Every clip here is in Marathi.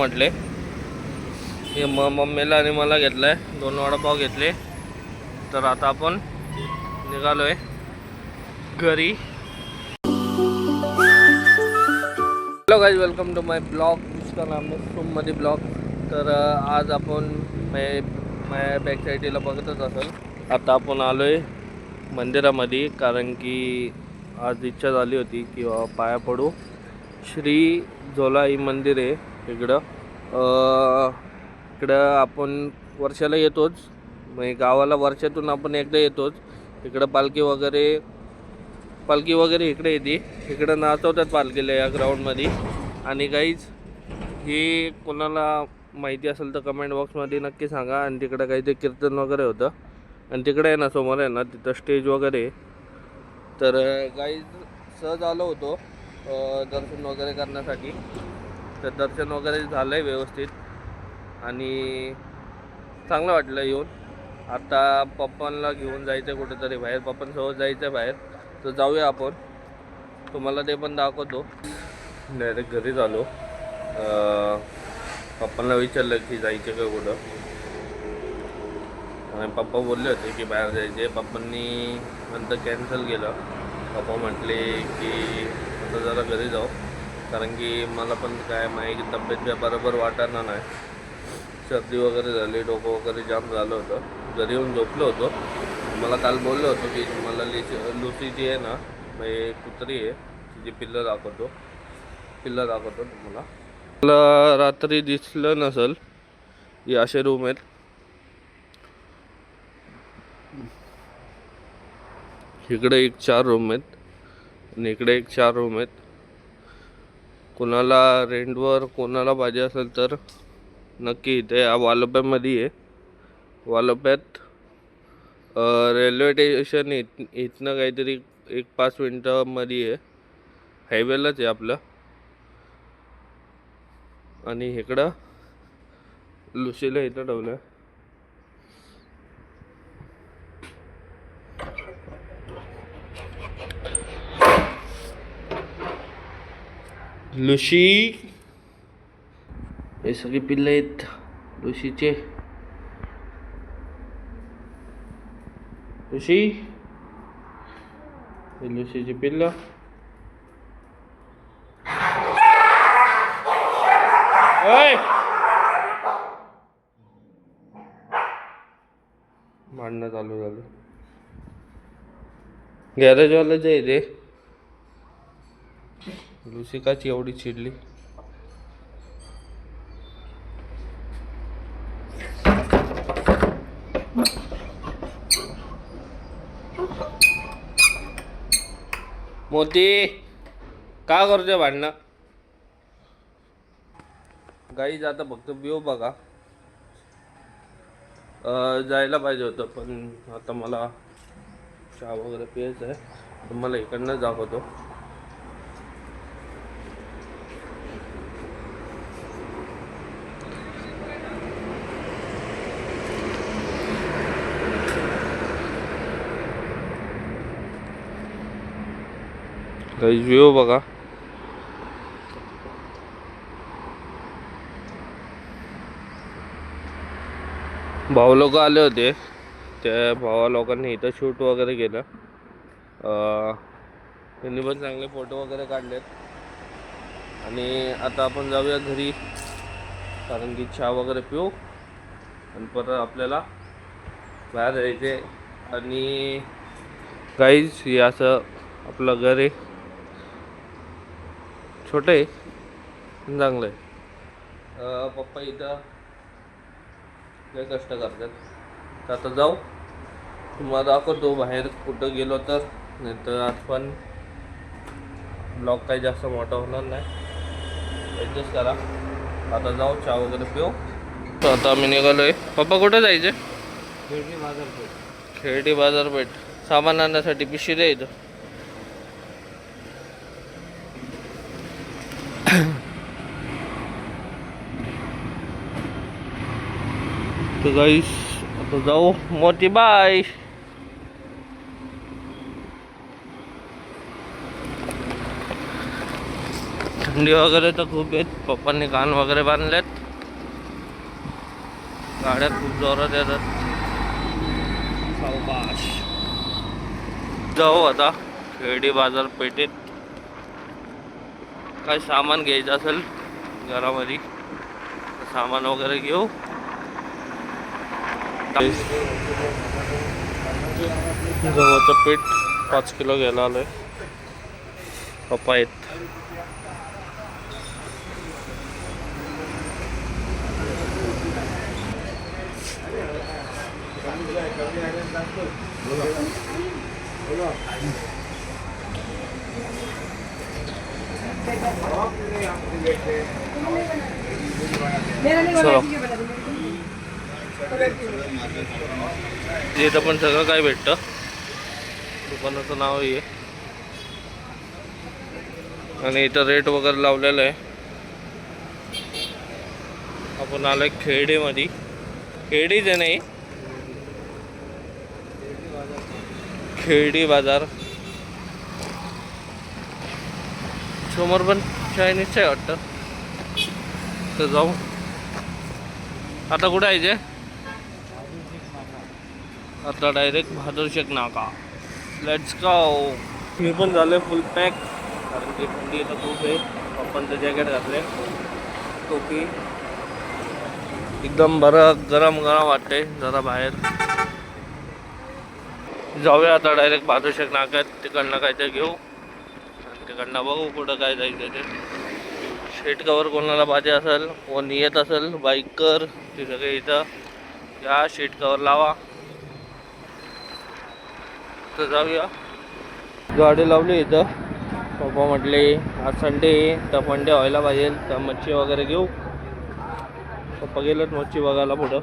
म्हटले हे मम्मीला आणि मला घेतलाय 2 वडापाव घेतले. तर आता आपण निघालोय घरी. Hello guys, welcome to my blog. जिसका नाम है सोममध्ये ब्लॉग. तर आज आपण माझ्या बॅक साईडला बघतच असेल. आता आपण आलोय मंदिरामध्ये, कारण की आज इच्छा झाली होती की पाया पडू. श्री झोलाई मंदिर आहे इकडं. इकडं आपण वर्षाला येतोच, म्हणजे गावाला वर्षातून आपण एकदा येतोच. इकडं पालखी वगैरे इकडे येते. इकडं नाचवतात पालखीला या ग्राउंडमध्ये. आणि गाईज हे कोणाला माहिती असेल तर कमेंट बॉक्समध्ये नक्की सांगा. आणि तिकडं काहीतरी कीर्तन वगैरे होतं, आणि तिकडे आहे ना समोर आहे ना तिथं स्टेज वगैरे. तर गाईज सहज आलो होतो दर्शन वगैरे करण्यासाठी. तर दर्शन वगैरे झालं आहे व्यवस्थित आणि चांगलं वाटलं येऊन. आता पप्पांना घेऊन जायचं कुठेतरी बाहेर, पप्पांसोबत जायचं बाहेर. तर जाऊया आपण, तुम्हाला ते पण दाखवतो. डायरेक्ट घरी झालो. पप्पांना विचारलं की जायचं का कुठं, आणि पप्पा बोलले होते की बाहेर जायचे. पप्पांनी नंतर कॅन्सल केलं. पप्पा म्हटले की आता जरा घरी जाऊ, कारण की मला पण काय माझी तब्येत बरोबर वाटणार नाही. सर्दी वगैरे झाली, डोकं वगैरे जाम झालं होतं. घरी येऊन झोपलो होतो. मला काल बोललो होतो की मला लुसी जी आहे ना, म्हणजे कुत्री आहे, तिची पिल्लं दाखवतो तुम्हाला. मला रात्री दिसलं नसेल. ही असे रूम आहेत. इकडे एक 4 रूम आहेत आणि इकडे एक 4 रूम आहेत. कोणाला रेंटवर कोणाला पाहिजे असेल तर नक्की इथे वालोप्यामध्ये आहे. वालोप्यात रेल्वे स्टेशन इथनं काहीतरी 1-5 मिनटामध्ये आहे. हायवेलाच आहे आपलं. आणि इकडं लुसीला इथं ठेवलं. लुशी, हे सगळे पिल्ले आहेत लुशीचे. लुसीची पिल्लं. भांडणं चालू झालं. गॅरेजवाल्याच आहे ते. लुसी काची एवढी चिडली. मोती का करतोय भांडणं? गाईज आता फक्त व्ह्यू बघा. जायला पाहिजे होतं, पण आता मला चहा वगैरे प्यायचं आहे. तर मला इकडनं दाखवतो. गाईज व्ह्यू बघा. भाऊ लोक आले होते. त्या भावा लोकांनी इथं शूट वगैरे केलं. त्यांनी पण चांगले फोटो वगैरे काढलेत. आणि आता आपण जाऊया घरी, कारण की चहा वगैरे पिऊ आणि परत आपल्याला बाहेर जायचे. आणि गाईज हे असं आपलं घर आहे, छोटं आहे, चांगलं आहे. पप्पा इथं लय कष्ट करतात. तर आता जाऊ, तुम्हाला दाखवतो बाहेर कुठं गेलो तर. नाही तर आज पण ब्लॉग काही जास्त मोठा होणार नाही, ॲडजस्ट करा. आता जाऊ, चहा वगैरे पिऊ. तर आता आम्ही निघालोय. पप्पा कुठं जायचे? खेळडी बाजारपेठ. सामान आणण्यासाठी पिशवी द्यायचं. तर गाईस आता जाऊ. मोठी बाय. थंडी वगैरे तर खूप आहेत. पप्पांनी कान वगैरे बांधलेत. गाड्या खूप जोरात येतात. सावकाश जाऊ आता खेडी बाजारपेठेत. काय सामान घ्यायचं असेल घरामध्ये सामान वगैरे घेऊ. गव्हाचं पीठ 5 किलो घ्यायला आलोय. पप्पा आहेत. इथं पण सगळं काय भेटतं. दुकानाचं नाव आहे आणि इथं रेट वगैरे लावलेलं आहे. आपण आलोय खेडेमध्ये. खेडीच आहे नाही, खेडी बाजार. समोर पण चायनीज आहे वाटतं. तर जाऊ. आता कुठे आहे जे? आता डायरेक्ट बहादूर शेख नाका. Let's go. मी पण झाले फुल पॅक कारण की थंडी इथं खूप आहे. पप्पांचं जॅकेट घातले, टोपी. एकदम बरं गरम गरम वाटते. जरा बाहेर जाऊया आता डायरेक्ट बहादूर शेख नाक्यात. तिकडनं काहीतरी घेऊ आणि तिकडनं बघू कुठं काय जायचं ते. सीट कवर कोणाला पाहिजे असेल, कोण येत असेल बाईकर, ते सगळे इथं या सीट कवर लावा. तर जाऊया. गाडी लावली इथं. पप्पा म्हटले आज संडे तर फंडे व्हायला पाहिजे, तर मच्छी वगैरे घेऊ. पप्पा गेलेत मच्छी बघायला पुढं.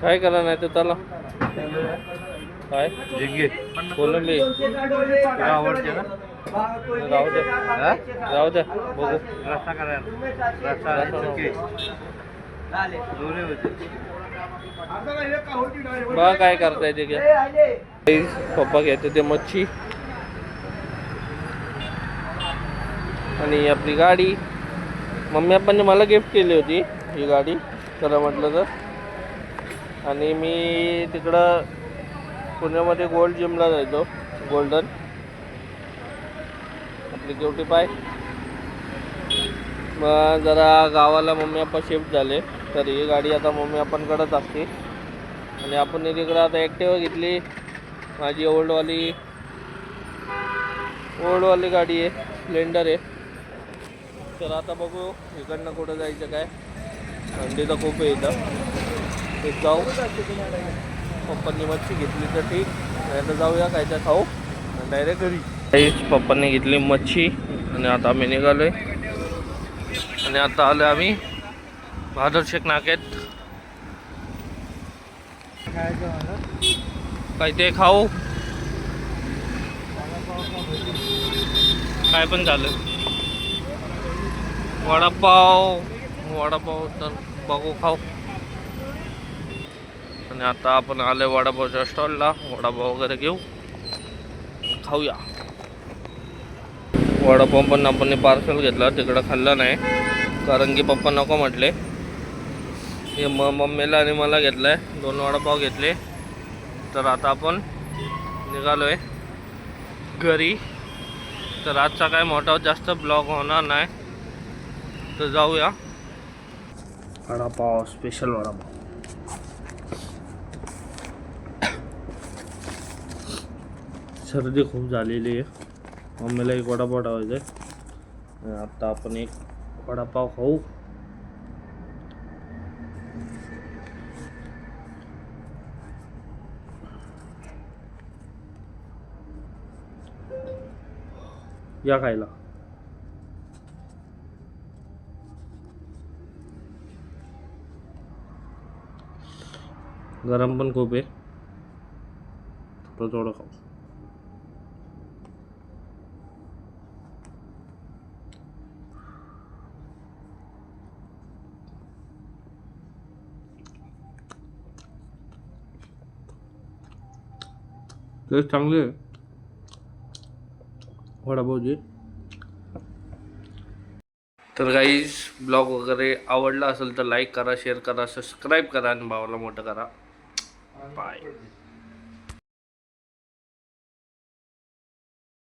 काय करा नाही तर त्याला काय कोलंबी आवडते ना. राहू दे राहू दे बघू. रस्सा बघा काय करताय ते घ्या. पप्पा घ्यायचे ते मच्छी आणि आपली गाडी. मम्मी पप्पांनी मला गिफ्ट केली होती ही गाडी खरं म्हटलं तर. आणि मी तिकडं पुण्यामध्ये गोल्ड जिमला जायचो. गोल्डन आपली केवटी पाय. मग जरा गावाला मम्मी पप्पा शिफ्ट झाले, तर ही गाडी आता मम्मी पप्पांकडेच असते. आणि आपण तिकडं आता ॲक्टिवा घेतली. माझी ओल्डवाली गाडी आहे, स्प्लेंडर आहे. तर आता बघू इकडनं कुठं जायचं काय. थंडी तर खूप आहे इथं. ते जाऊ. पप्पांनी मच्छी घेतली तर ठीक, नाही तर जाऊया कायच्या खाऊ डायरेक्ट घरी. पप्पांनी घेतली मच्छी आणि आता आम्ही निघालोय. आणि आता आलो आम्ही बहादूर शेख नाक्यात. काय ते खाऊ, काय पण झालं. वडापाव तर बघू खाऊ. आणि आता आपण आले वडापावच्या स्टॉलला. वडापाव वगैरे घेऊ, खाऊया. वडापाव पण आपण पार्सल घेतला, तिकडं खाल्ला नाही कारण की पप्पा नको म्हटले. हे मम्मीला आणि मला घेतलाय 2 वडापाव घेतले. तर आता आपण निघालोय घरी. तर आजचा काय मोठा जास्त ब्लॉग होणार नाही, तर जाऊया. वडापाव, स्पेशल वडापाव. सर्दी खूप झालेली आहे. मम्मीला एक वडापाव ठेवायचा आहे. आता आपण एक वडापाव खाऊ. या खायला. गरम पण खूप आहे, थोडं खाऊ. टेस्ट चांगली आहे वडापावची. तर गाईज ब्लॉग वगैरे आवडला असेल तर लाईक करा, शेअर करा, सबस्क्राईब करा आणि भावाला मोठं करा. बाय.